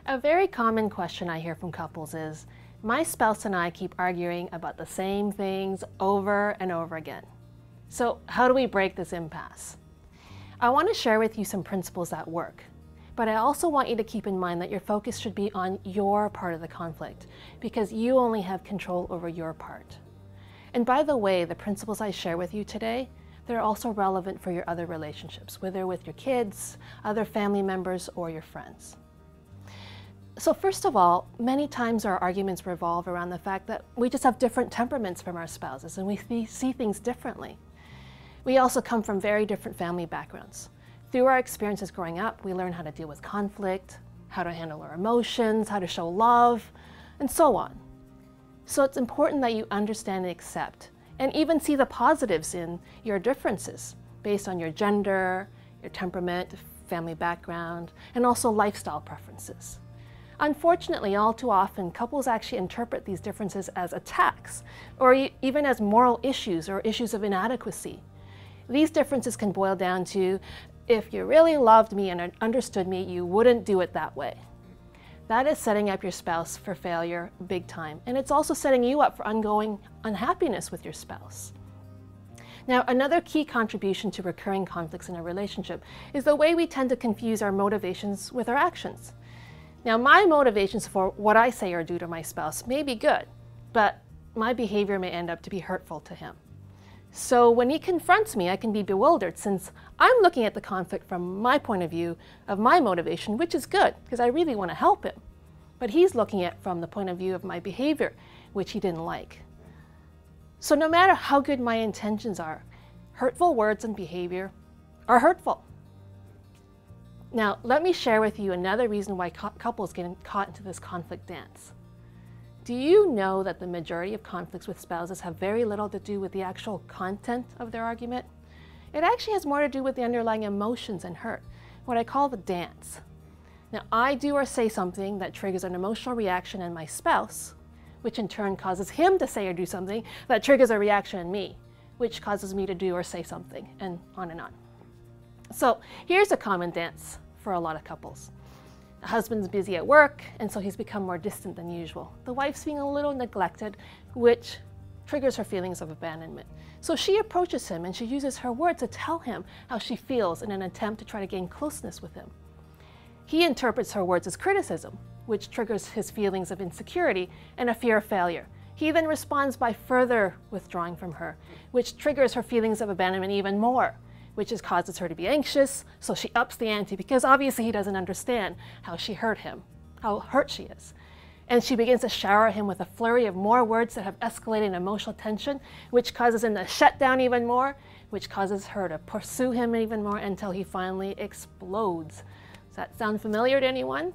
A very common question I hear from couples is, my spouse and I keep arguing about the same things over and over again. So how do we break this impasse? I want to share with you some principles that work, but I also want you to keep in mind that your focus should be on your part of the conflict, because you only have control over your part. And by the way, the principles I share with you today, they're also relevant for your other relationships, whether with your kids, other family members, or your friends. So first of all, many times our arguments revolve around the fact that we just have different temperaments from our spouses and we see things differently. We also come from very different family backgrounds. Through our experiences growing up, we learn how to deal with conflict, how to handle our emotions, how to show love, and so on. So it's important that you understand and accept, and even see the positives in your differences based on your gender, your temperament, family background, and also lifestyle preferences. Unfortunately, all too often, couples actually interpret these differences as attacks, or even as moral issues or issues of inadequacy. These differences can boil down to, if you really loved me and understood me, you wouldn't do it that way. That is setting up your spouse for failure big time, and it's also setting you up for ongoing unhappiness with your spouse. Now, another key contribution to recurring conflicts in a relationship is the way we tend to confuse our motivations with our actions. Now, my motivations for what I say or do to my spouse may be good, but my behavior may end up to be hurtful to him. So when he confronts me, I can be bewildered since I'm looking at the conflict from my point of view of my motivation, which is good because I really want to help him. But he's looking at it from the point of view of my behavior, which he didn't like. So no matter how good my intentions are, hurtful words and behavior are hurtful. Now, let me share with you another reason why couples get caught into this conflict dance. Do you know that the majority of conflicts with spouses have very little to do with the actual content of their argument? It actually has more to do with the underlying emotions and hurt, what I call the dance. Now, I do or say something that triggers an emotional reaction in my spouse, which in turn causes him to say or do something that triggers a reaction in me, which causes me to do or say something, and on and on. So here's a common dance for a lot of couples. The husband's busy at work, and so he's become more distant than usual. The wife's being a little neglected, which triggers her feelings of abandonment. So she approaches him and she uses her words to tell him how she feels in an attempt to try to gain closeness with him. He interprets her words as criticism, which triggers his feelings of insecurity and a fear of failure. He then responds by further withdrawing from her, which triggers her feelings of abandonment even more, which causes her to be anxious, so she ups the ante because obviously he doesn't understand how she hurt him, how hurt she is. And she begins to shower him with a flurry of more words that have escalated emotional tension, which causes him to shut down even more, which causes her to pursue him even more until he finally explodes. Does that sound familiar to anyone?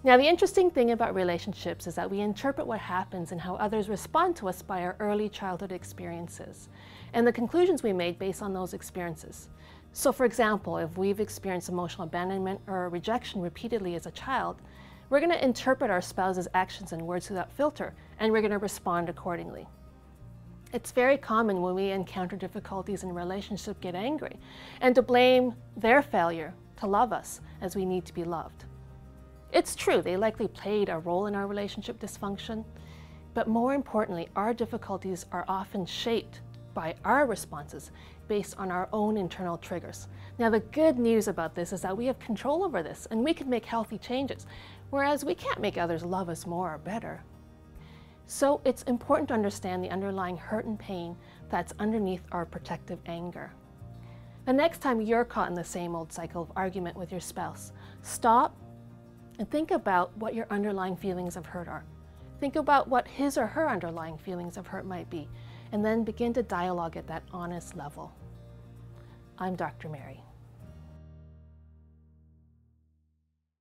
Now, the interesting thing about relationships is that we interpret what happens and how others respond to us by our early childhood experiences and the conclusions we made based on those experiences. So for example, if we've experienced emotional abandonment or rejection repeatedly as a child, we're going to interpret our spouse's actions and words through that filter, and we're going to respond accordingly. It's very common when we encounter difficulties in relationships get angry and to blame their failure to love us as we need to be loved. It's true, they likely played a role in our relationship dysfunction, but more importantly, our difficulties are often shaped by our responses based on our own internal triggers. Now, the good news about this is that we have control over this and we can make healthy changes, whereas we can't make others love us more or better. So it's important to understand the underlying hurt and pain that's underneath our protective anger. The next time you're caught in the same old cycle of argument with your spouse, stop and think about what your underlying feelings of hurt are. Think about what his or her underlying feelings of hurt might be, and then begin to dialogue at that honest level. I'm Dr. Mary.